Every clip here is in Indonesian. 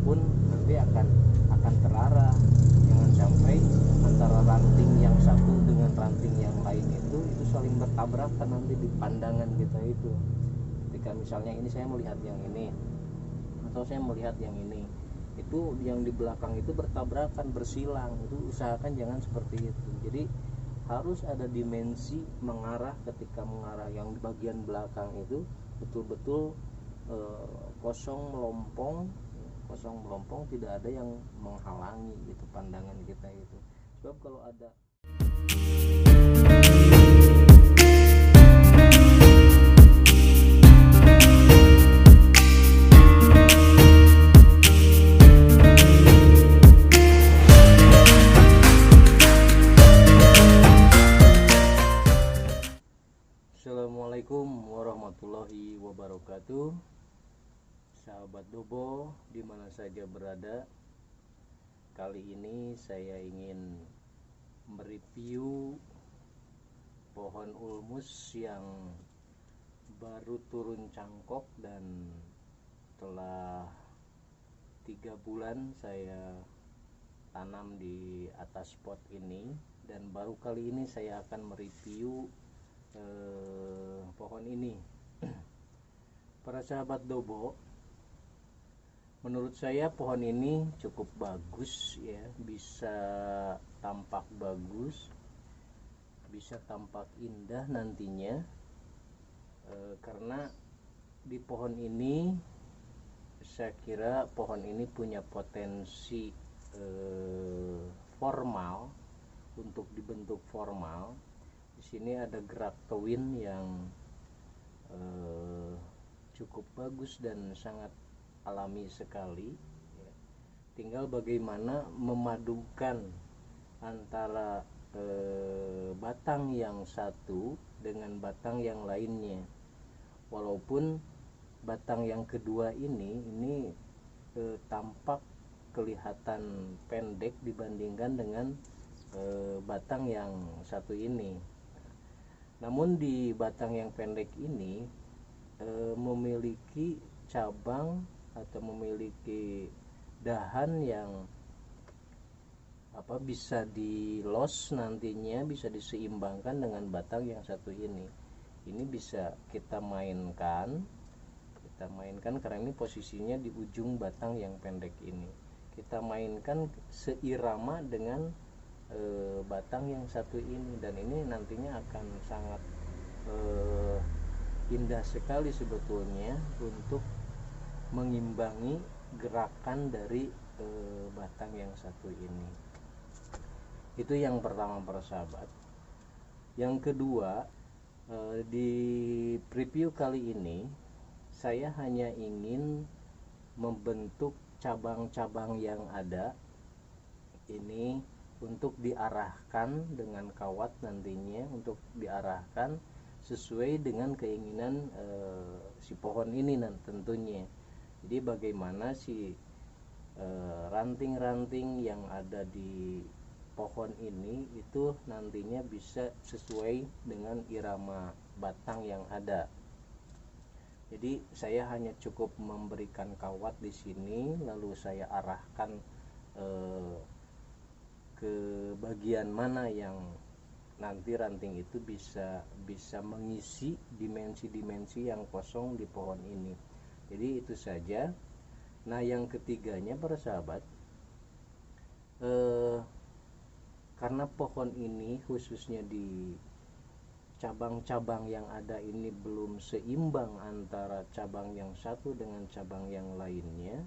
pun nanti akan terarah. Jangan sampai antara ranting yang satu dengan ranting yang lain itu saling bertabrakan nanti di pandangan kita itu. Ketika misalnya ini saya melihat yang ini atau saya melihat yang ini, itu yang di belakang itu bertabrakan, bersilang, itu usahakan jangan seperti itu. Jadi harus ada dimensi mengarah. Ketika mengarah yang di bagian belakang itu betul-betul kosong melompong, tidak ada yang menghalangi gitu pandangan kita itu. Sebab kalau ada Assalamualaikum warahmatullahi wabarakatuh. Sahabat Dobo di mana saja berada, kali ini saya ingin mereview pohon ulmus yang baru turun cangkok dan telah 3 bulan saya tanam di atas pot ini, dan baru kali ini saya akan mereview pohon ini. Para sahabat Dobo, menurut saya pohon ini cukup bagus ya, bisa tampak bagus, bisa tampak indah nantinya, karena di pohon ini saya kira pohon ini punya potensi formal, untuk dibentuk formal. Di sini ada gerak twin yang cukup bagus dan sangat alami sekali. Tinggal bagaimana memadukan antara batang yang satu dengan batang yang lainnya. Walaupun batang yang kedua ini tampak kelihatan pendek dibandingkan dengan batang yang satu ini. Namun di batang yang pendek ini memiliki cabang atau memiliki dahan yang bisa dilos nantinya, bisa diseimbangkan dengan batang yang satu ini. Ini bisa kita mainkan karena ini posisinya di ujung batang yang pendek ini. Kita mainkan seirama dengan batang yang satu ini, dan ini nantinya akan sangat indah sekali sebetulnya untuk mengimbangi gerakan dari batang yang satu ini. Itu yang pertama para sahabat. Yang kedua, di preview kali ini saya hanya ingin membentuk cabang-cabang yang ada ini untuk diarahkan dengan kawat nantinya, untuk diarahkan sesuai dengan keinginan si pohon ini tentunya. Jadi bagaimana si ranting-ranting yang ada di pohon ini itu nantinya bisa sesuai dengan irama batang yang ada. Jadi saya hanya cukup memberikan kawat di sini, lalu saya arahkan ke bagian mana yang nanti ranting itu bisa mengisi dimensi-dimensi yang kosong di pohon ini. Jadi itu saja. Nah, yang ketiganya para sahabat, karena pohon ini khususnya di cabang-cabang yang ada ini belum seimbang antara cabang yang satu dengan cabang yang lainnya,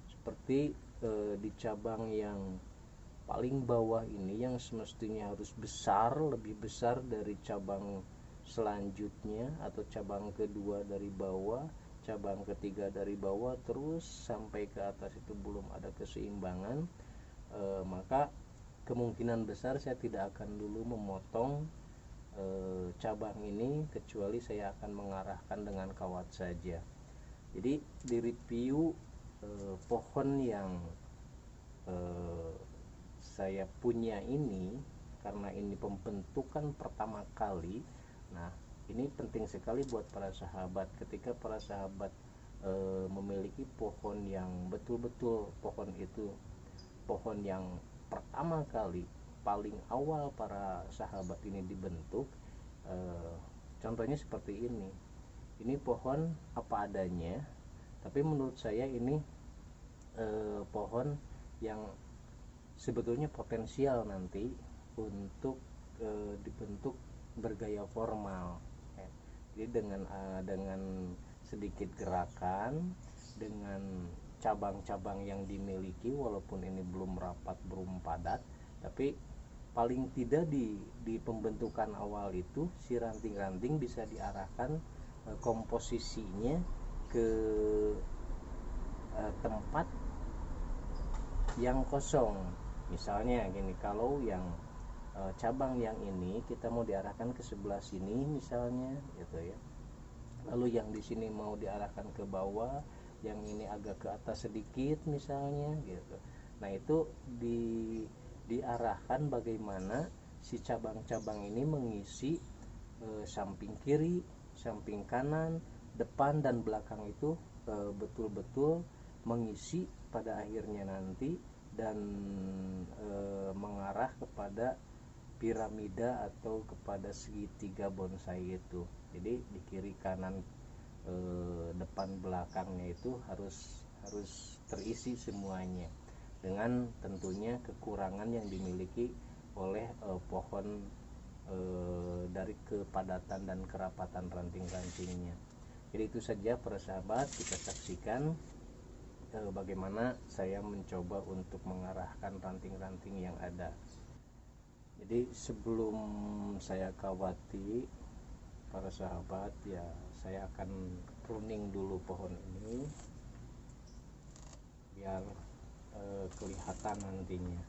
seperti di cabang yang paling bawah ini yang semestinya harus besar, lebih besar dari cabang selanjutnya, atau cabang kedua dari bawah, cabang ketiga dari bawah, terus sampai ke atas itu belum ada keseimbangan, maka kemungkinan besar saya tidak akan dulu memotong cabang ini, kecuali saya akan mengarahkan dengan kawat saja. Jadi di review pohon yang saya punya ini, karena ini pembentukan pertama kali. Nah, ini penting sekali buat para sahabat. Ketika para sahabat memiliki pohon yang betul-betul pohon itu pohon yang pertama kali paling awal para sahabat ini dibentuk. Contohnya seperti ini pohon apa adanya, tapi menurut saya ini pohon yang sebetulnya potensial nanti untuk dibentuk bergaya formal. Jadi dengan sedikit gerakan, dengan cabang-cabang yang dimiliki, walaupun ini belum rapat, belum padat, tapi paling tidak di pembentukan awal itu si ranting-ranting bisa diarahkan komposisinya ke tempat yang kosong. Misalnya gini, kalau yang cabang yang ini kita mau diarahkan ke sebelah sini misalnya gitu ya, lalu yang di sini mau diarahkan ke bawah, yang ini agak ke atas sedikit misalnya gitu. Nah itu diarahkan bagaimana si cabang-cabang ini mengisi samping kiri, samping kanan, depan dan belakang itu betul-betul mengisi pada akhirnya nanti, dan mengarah kepada piramida atau kepada segitiga bonsai itu. Jadi di kiri kanan depan belakangnya itu harus terisi semuanya, dengan tentunya kekurangan yang dimiliki oleh pohon dari kepadatan dan kerapatan ranting-rantingnya. Jadi itu saja para sahabat, kita saksikan bagaimana saya mencoba untuk mengarahkan ranting-ranting yang ada. Jadi sebelum saya kawati para sahabat, ya saya akan pruning dulu pohon ini biar kelihatan nantinya.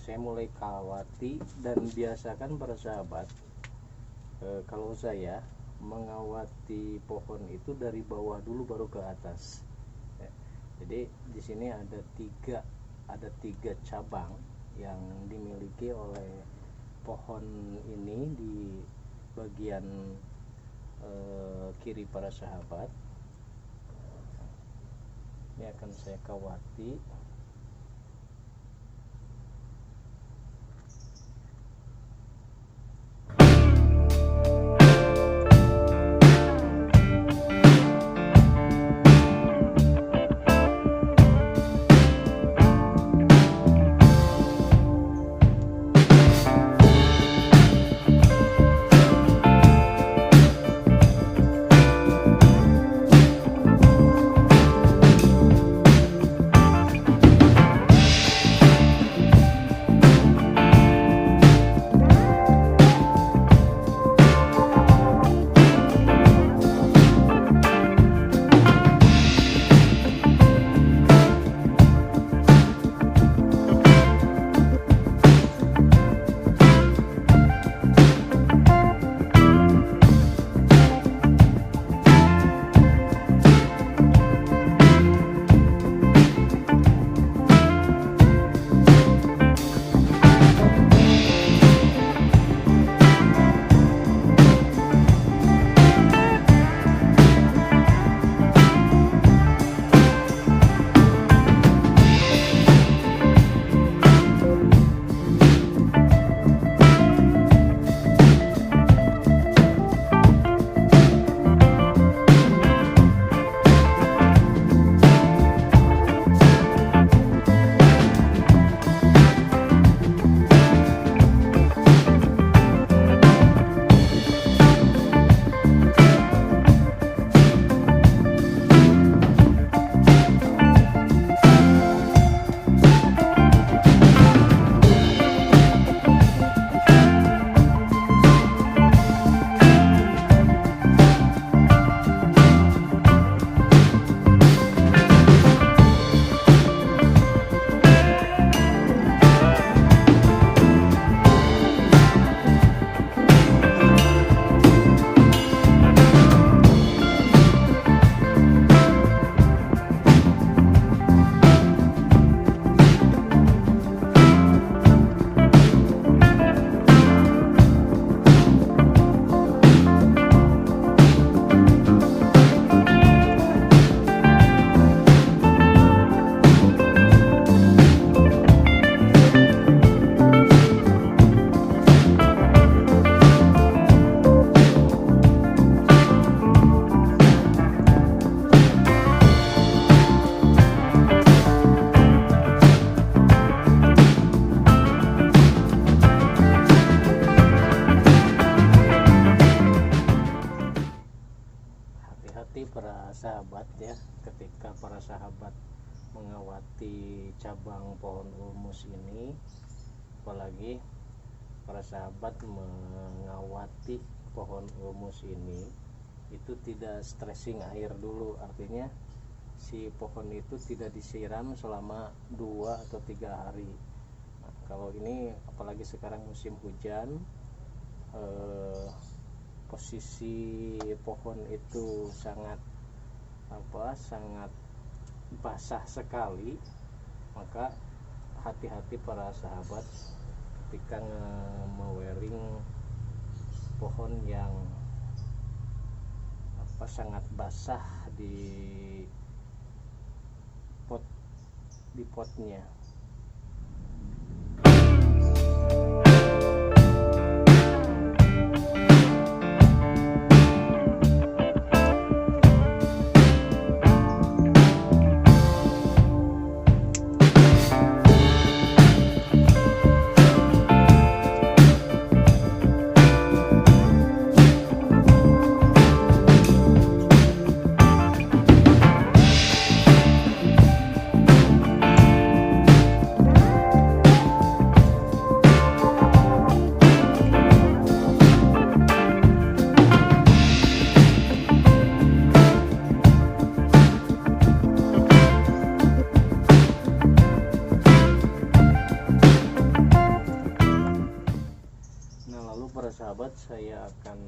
Saya mulai kawati dan biasakan para sahabat, kalau saya mengawati pohon itu dari bawah dulu baru ke atas. Jadi di sini ada tiga cabang yang dimiliki oleh pohon ini di bagian kiri para sahabat. Ini akan saya kawati. Hati-hati para sahabat ya, ketika para sahabat mengawati cabang pohon ulmus ini, apalagi para sahabat mengawati pohon ulmus ini, itu tidak stressing air dulu. Artinya si pohon itu tidak disiram selama 2 atau 3 hari. Nah, kalau ini apalagi sekarang musim hujan, posisi pohon itu sangat basah sekali, maka hati-hati para sahabat ketika mewering pohon yang sangat basah di potnya. Sahabat, saya akan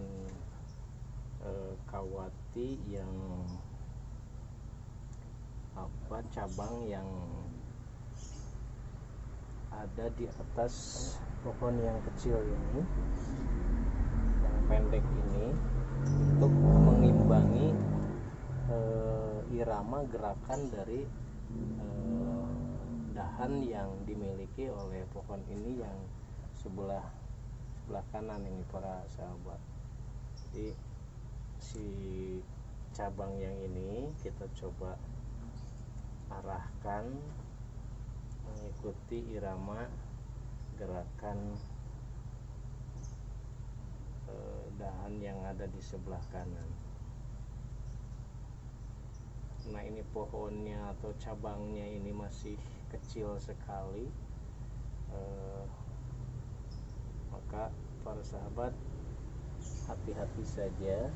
kawati yang cabang yang ada di atas pohon yang kecil ini, yang pendek ini, untuk mengimbangi irama gerakan dari dahan yang dimiliki oleh pohon ini yang sebelah kanan ini para sahabat. Jadi si cabang yang ini kita coba arahkan mengikuti irama gerakan dahan yang ada di sebelah kanan. Nah, ini pohonnya atau cabangnya ini masih kecil sekali, maka para sahabat hati-hati saja.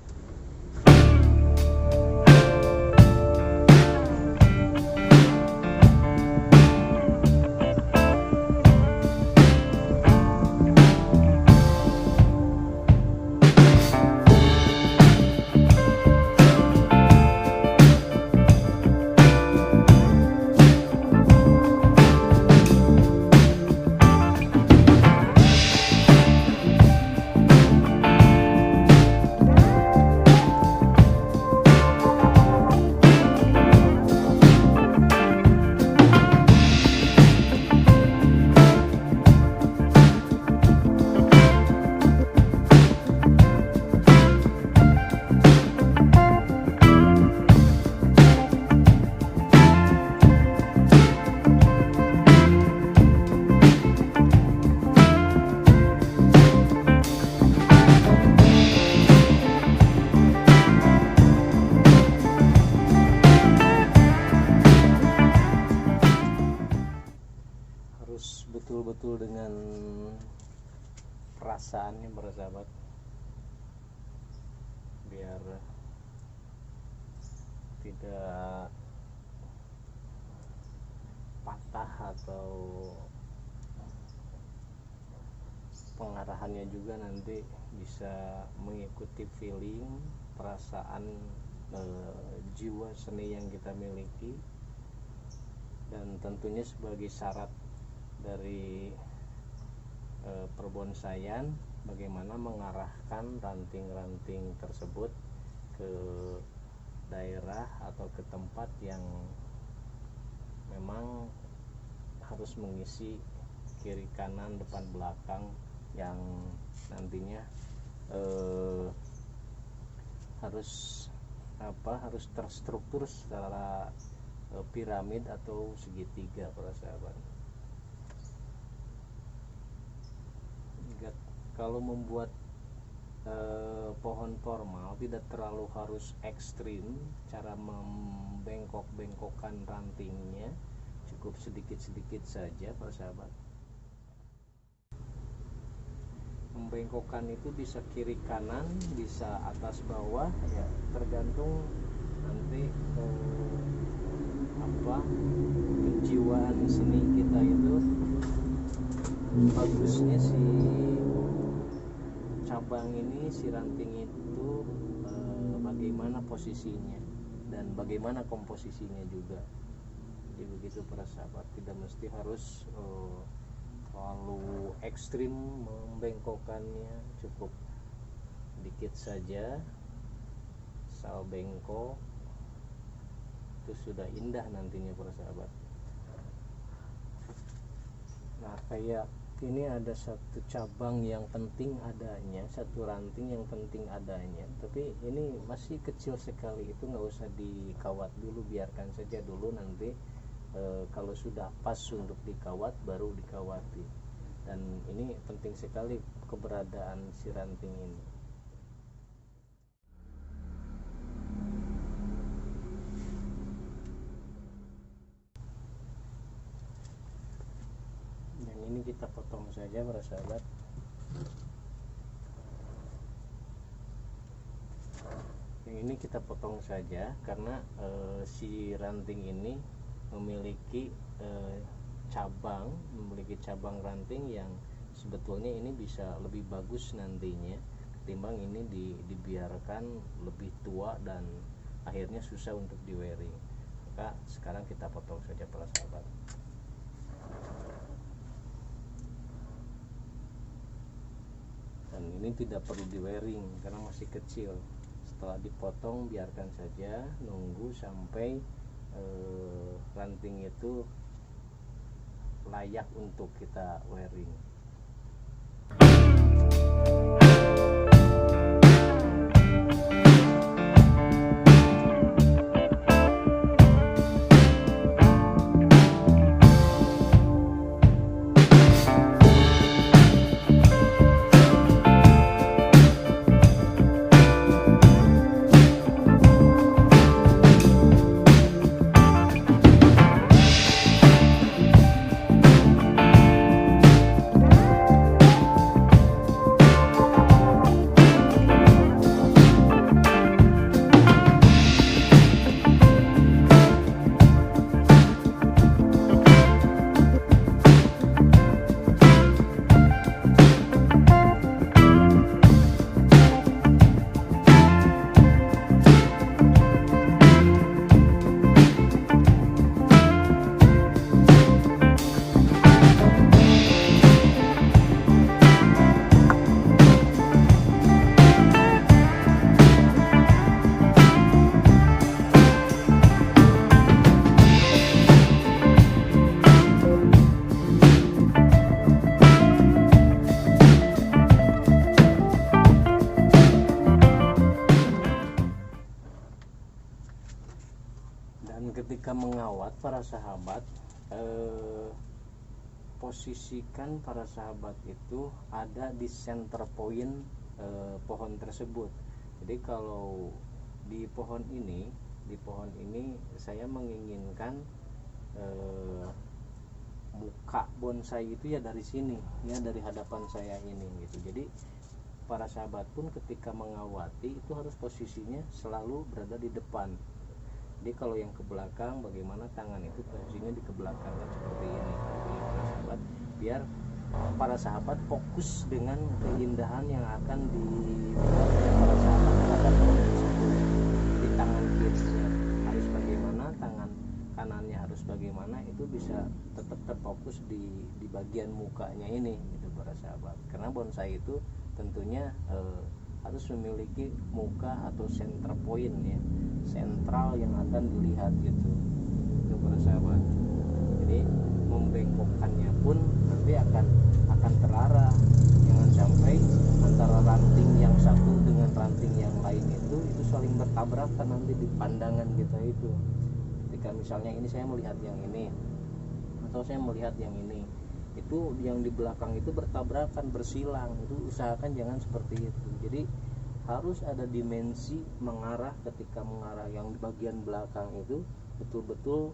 Betul-betul dengan perasaannya para sahabat, biar tidak patah atau pengarahannya juga nanti bisa mengikuti feeling, perasaan, jiwa seni yang kita miliki. Dan tentunya sebagai syarat dari perbonsaian, bagaimana mengarahkan ranting-ranting tersebut ke daerah atau ke tempat yang memang harus mengisi kiri kanan depan belakang, yang nantinya harus terstruktur secara piramid atau segitiga para sahabat. Kalau membuat pohon formal tidak terlalu harus ekstrim cara membengkok-bengkokkan rantingnya, cukup sedikit-sedikit saja para sahabat. Membengkokkan itu bisa kiri kanan, bisa atas bawah, ya tergantung nanti kejiwaan seni kita itu bagusnya si cabang ini, si ranting itu bagaimana posisinya dan bagaimana komposisinya juga. Jadi begitu para sahabat, tidak mesti harus terlalu ekstrim membengkokkannya, cukup dikit saja, asal bengkok itu sudah indah nantinya para sahabat. Nah, kayak ini ada satu cabang yang penting adanya, satu ranting yang penting adanya, tapi ini masih kecil sekali, itu nggak usah dikawat dulu, biarkan saja dulu, nanti kalau sudah pas untuk dikawat baru dikawati. Dan ini penting sekali keberadaan si ranting ini. Yang ini kita potong saja para sahabat. Yang ini kita potong saja karena si ranting ini memiliki cabang ranting yang sebetulnya ini bisa lebih bagus nantinya ketimbang ini dibiarkan lebih tua dan akhirnya susah untuk di wearing. Maka sekarang kita potong saja para sahabat. Dan ini tidak perlu di wiring karena masih kecil. Setelah dipotong biarkan saja, nunggu sampai ranting itu layak untuk kita wiring. Dan ketika mengawat para sahabat, posisikan para sahabat itu ada di center point pohon tersebut. Jadi kalau di pohon ini saya menginginkan muka bonsai itu ya dari sini, ya dari hadapan saya ini gitu. Jadi para sahabat pun ketika mengawati itu harus posisinya selalu berada di depan. Jadi kalau yang ke belakang, bagaimana tangan itu posisinya di kebelakangan seperti ini, para sahabat, biar para sahabat fokus dengan keindahan yang akan dibuat oleh para sahabat terhadap pohon tersebut. Di tangan kirinya harus bagaimana, tangan kanannya harus bagaimana, itu bisa tetap terfokus di bagian mukanya ini, gitu para sahabat. Karena bonsai itu tentunya harus memiliki muka atau center point, ya, sentral yang akan dilihat gitu, itu para sahabat. Jadi membengkokkannya pun nanti akan terarah. Jangan sampai antara ranting yang satu dengan ranting yang lain itu saling bertabrakan nanti di pandangan kita itu. Ketika misalnya ini saya melihat yang ini atau saya melihat yang ini, itu yang di belakang itu bertabrakan, bersilang, itu usahakan jangan seperti itu. Jadi harus ada dimensi mengarah. Ketika mengarah yang di bagian belakang itu betul-betul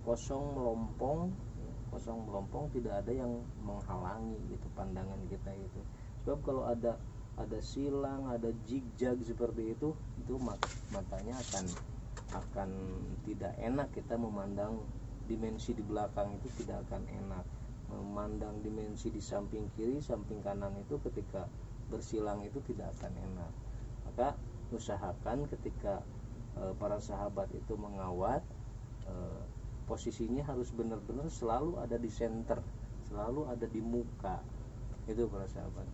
kosong melompong, tidak ada yang menghalangi gitu pandangan kita itu. Sebab kalau ada silang, ada zigzag seperti itu matanya akan tidak enak. Kita memandang dimensi di belakang itu tidak akan enak. Memandang dimensi di samping kiri, samping kanan itu ketika bersilang itu tidak akan enak. Maka usahakan ketika para sahabat itu mengawat, posisinya harus benar-benar selalu ada di center, selalu ada di muka, itu para sahabat.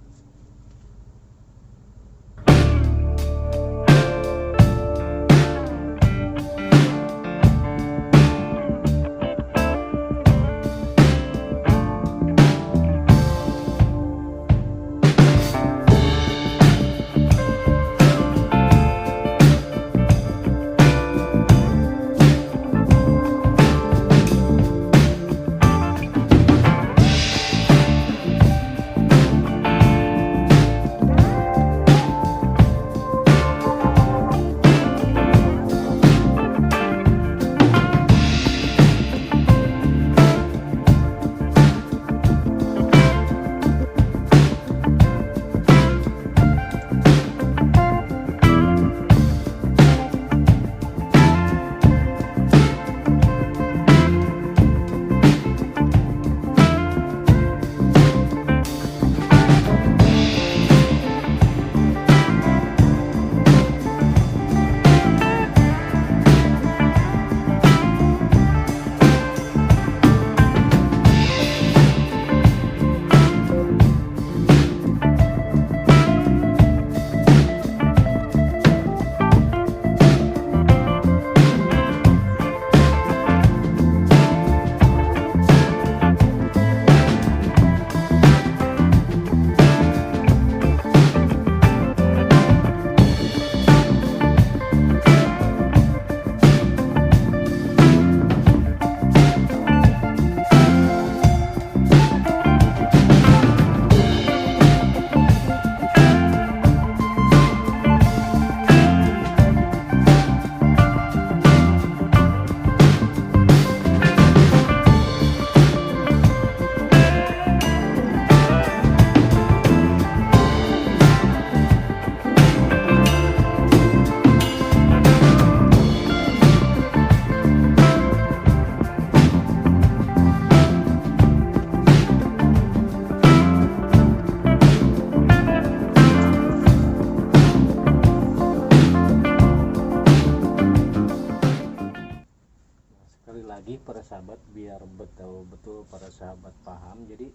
sahabat, biar betul-betul para sahabat paham. Jadi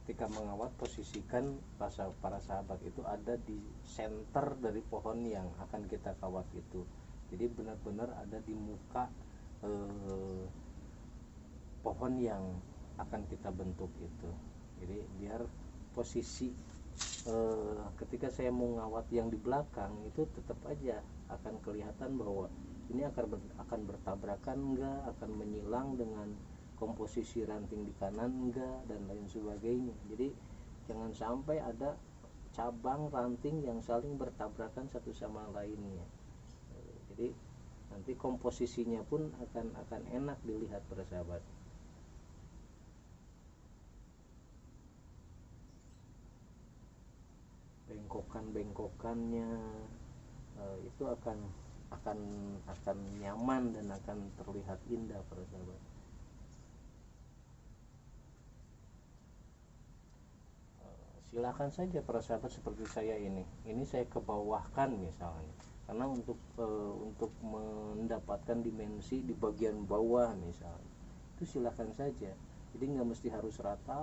ketika mengawat, posisikan para sahabat itu ada di center dari pohon yang akan kita kawat itu. Jadi benar-benar ada di muka pohon yang akan kita bentuk itu. Jadi biar posisi ketika saya mau ngawat yang di belakang itu tetap aja akan kelihatan bahwa ini akan bertabrakan enggak, akan menyilang dengan komposisi ranting di kanan enggak, dan lain sebagainya. Jadi jangan sampai ada cabang ranting yang saling bertabrakan satu sama lainnya. Jadi nanti komposisinya pun akan enak dilihat para sahabat. Bengkokannya itu akan nyaman dan akan terlihat indah para sahabat. Silakan saja para sahabat seperti saya ini saya kebawahkan misalnya, karena untuk mendapatkan dimensi di bagian bawah misalnya, itu silakan saja. Jadi nggak mesti harus rata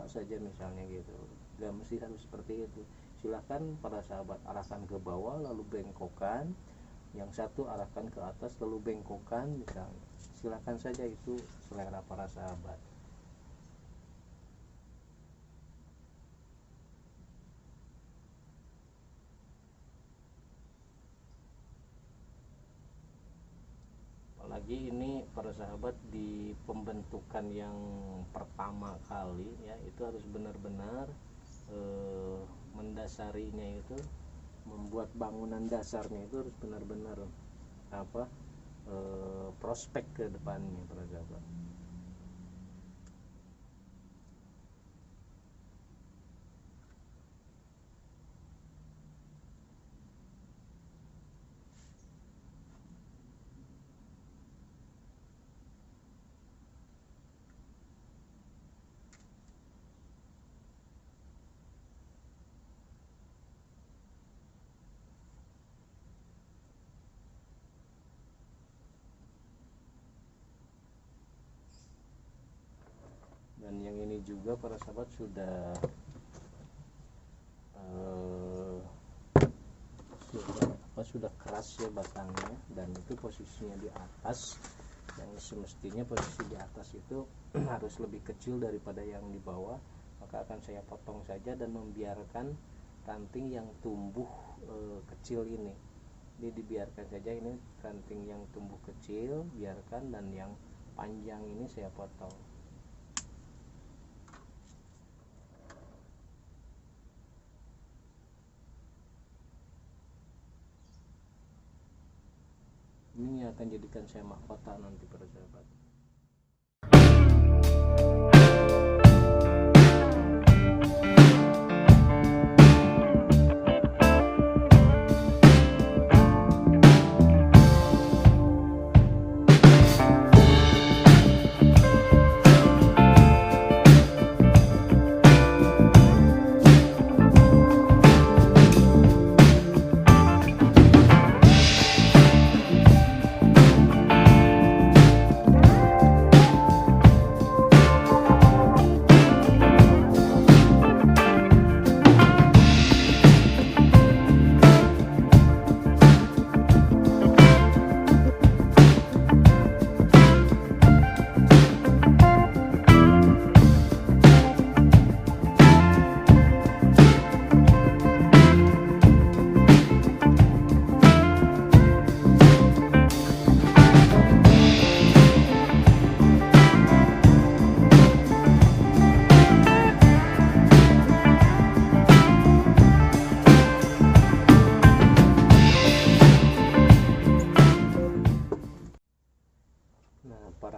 saja misalnya gitu, nggak mesti harus seperti itu. Silakan para sahabat arahkan ke bawah lalu bengkokan, yang satu arahkan ke atas lalu bengkokan misalnya. Silakan saja, itu selera para sahabat. Apalagi ini para sahabat di pembentukan yang pertama kali ya, itu harus benar-benar mendasarinya, itu membuat bangunan dasarnya itu harus benar-benar prospek ke depannya para sahabat. Dan yang ini juga para sahabat sudah keras ya batangnya, dan itu posisinya di atas, yang semestinya posisi di atas itu harus lebih kecil daripada yang di bawah. Maka akan saya potong saja dan membiarkan ranting yang tumbuh kecil ini. Jadi dibiarkan saja, ini ranting yang tumbuh kecil biarkan, dan yang panjang ini saya potong. Ini akan jadikan saya mahkota nanti para sahabat.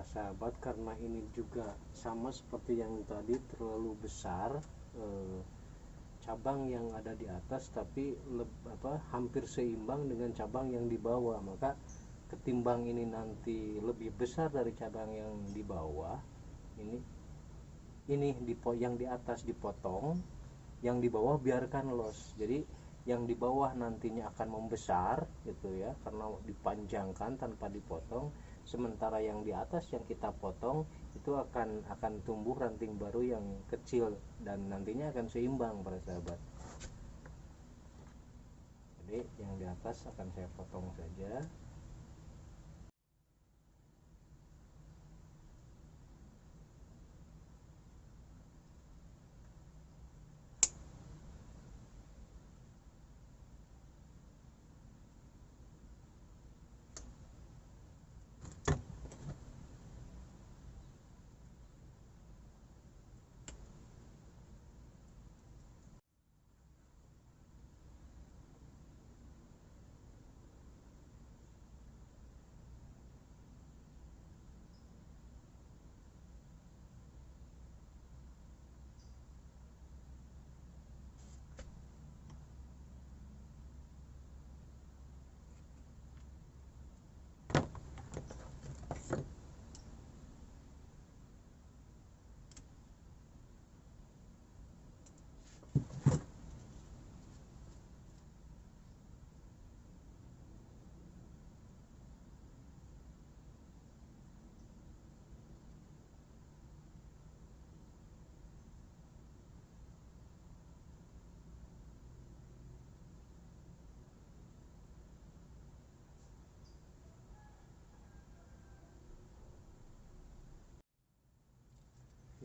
Sahabat, karena ini juga sama seperti yang tadi terlalu besar cabang yang ada di atas, tapi hampir seimbang dengan cabang yang di bawah, maka ketimbang ini nanti lebih besar dari cabang yang di bawah, ini yang di atas dipotong, yang di bawah biarkan los. Jadi yang di bawah nantinya akan membesar gitu ya, karena dipanjangkan tanpa dipotong. sementara yang di atas yang kita potong itu akan tumbuh ranting baru yang kecil dan nantinya akan seimbang para sahabat. Jadi yang di atas akan saya potong saja.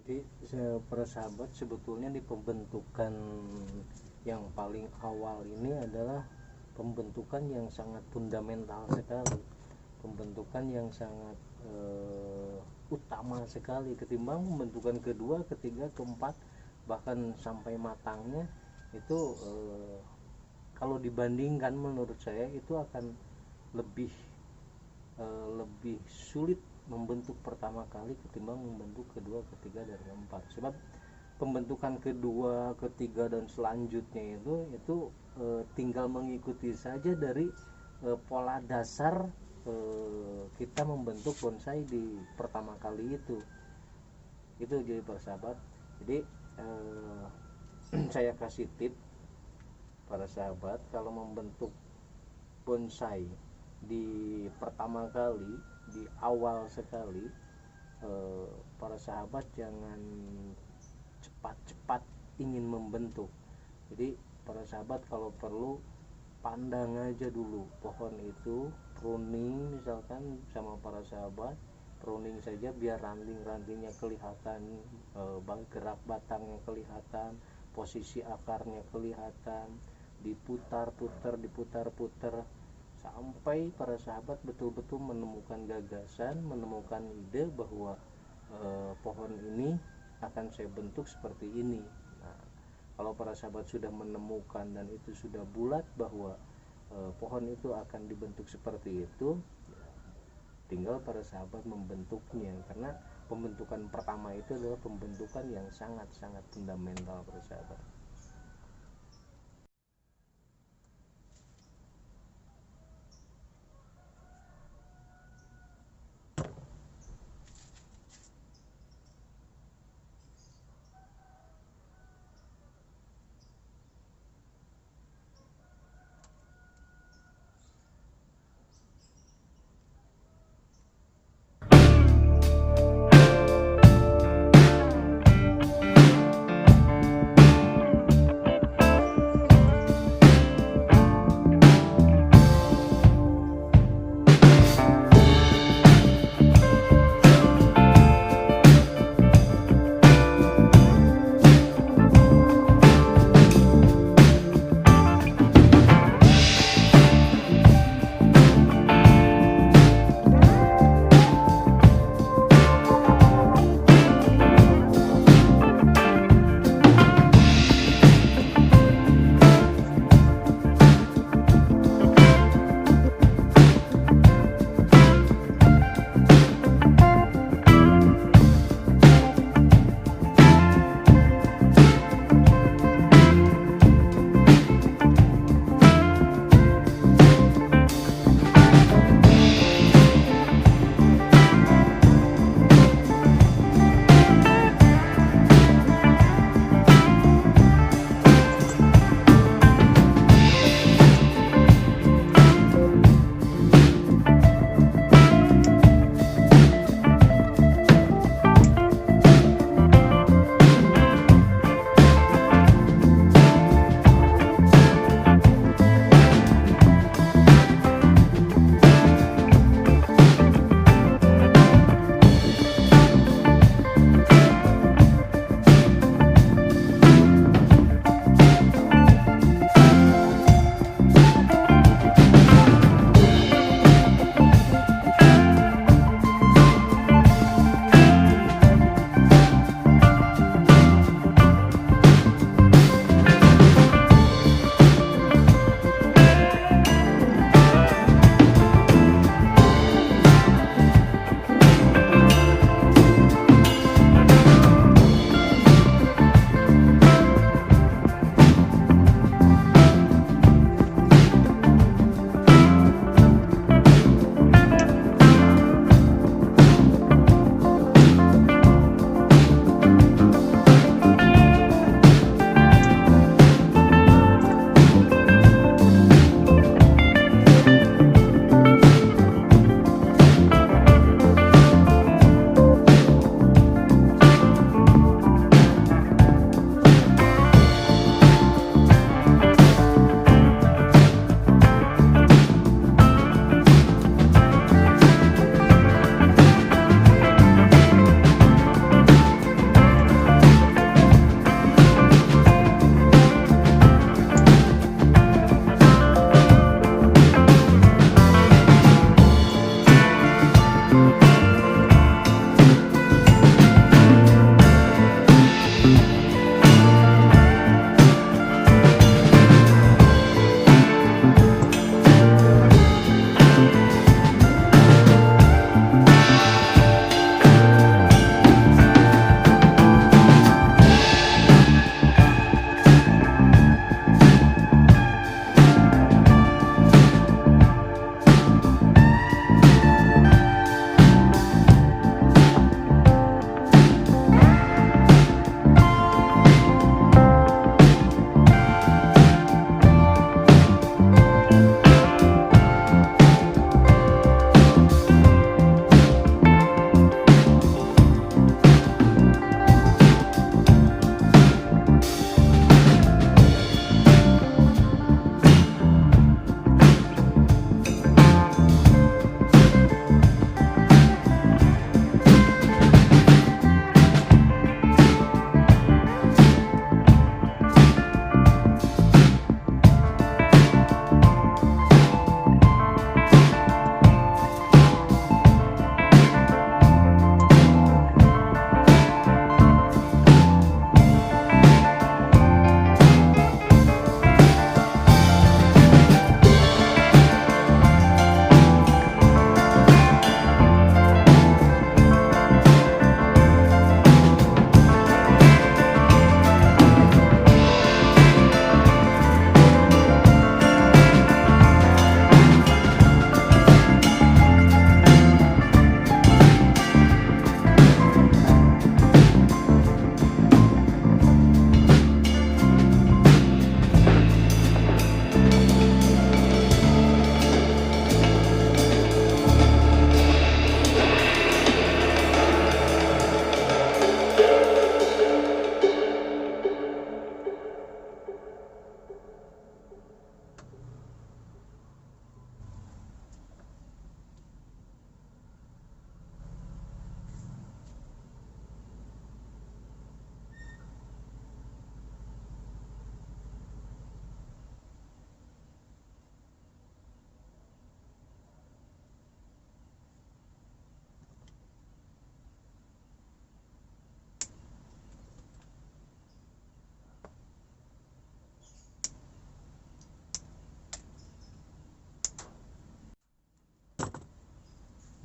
Jadi para sahabat, sebetulnya di pembentukan yang paling awal ini adalah pembentukan yang sangat fundamental sekali, pembentukan yang sangat utama sekali ketimbang pembentukan kedua, ketiga, keempat, bahkan sampai matangnya itu kalau dibandingkan menurut saya itu akan lebih sulit membentuk pertama kali ketimbang membentuk kedua, ketiga, dan keempat. Sebab pembentukan kedua, ketiga, dan selanjutnya itu tinggal mengikuti saja dari pola dasar kita membentuk bonsai di pertama kali itu jadi persahabat. Jadi saya kasih tip para sahabat, kalau membentuk bonsai di pertama kali, di awal sekali, para sahabat jangan cepat-cepat ingin membentuk. Jadi para sahabat kalau perlu pandang aja dulu pohon itu, pruning misalkan sama para sahabat, pruning saja biar ranting-rantingnya kelihatan, gerak batangnya kelihatan, posisi akarnya kelihatan, diputar-putar sampai para sahabat betul-betul menemukan gagasan, menemukan ide bahwa pohon ini akan saya bentuk seperti ini. Nah, kalau para sahabat sudah menemukan dan itu sudah bulat bahwa pohon itu akan dibentuk seperti itu, tinggal para sahabat membentuknya, karena pembentukan pertama itu adalah pembentukan yang sangat-sangat fundamental para sahabat.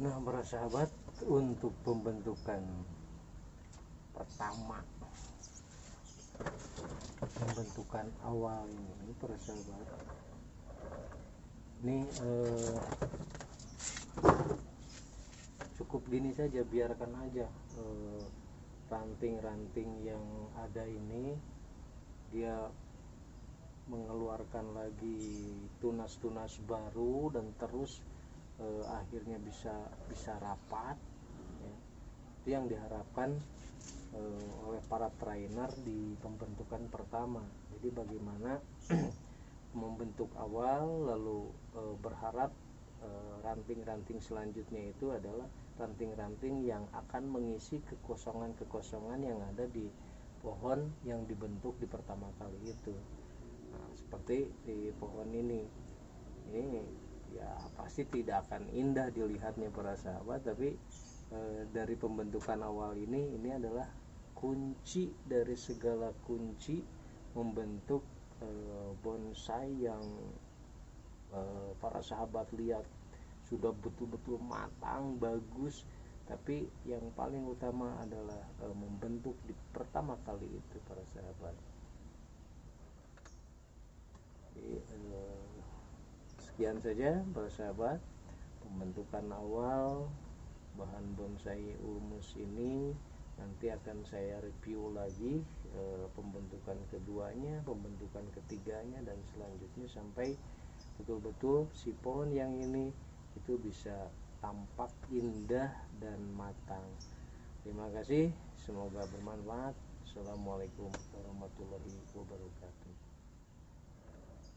Nah, para sahabat, untuk pembentukan pertama, pembentukan awal ini para sahabat, ini cukup gini saja, biarkan aja ranting-ranting yang ada ini dia mengeluarkan lagi tunas-tunas baru dan terus akhirnya bisa rapat ya. Itu yang diharapkan oleh para trainer di pembentukan pertama. Jadi bagaimana membentuk awal, lalu berharap ranting-ranting selanjutnya itu adalah ranting-ranting yang akan mengisi kekosongan-kekosongan yang ada di pohon yang dibentuk di pertama kali itu. Nah, seperti di pohon ini ya pasti tidak akan indah dilihatnya para sahabat, tapi dari pembentukan awal ini adalah kunci dari segala kunci membentuk bonsai yang para sahabat lihat sudah betul-betul matang, bagus, tapi yang paling utama adalah membentuk di pertama kali itu para sahabat. Jadi, sekian saja para sahabat pembentukan awal bahan bonsai ulmus ini. Nanti akan saya review lagi pembentukan keduanya, pembentukan ketiganya, dan selanjutnya sampai betul-betul si pohon yang ini itu bisa tampak indah dan matang. Terima kasih, semoga bermanfaat. Assalamualaikum warahmatullahi wabarakatuh.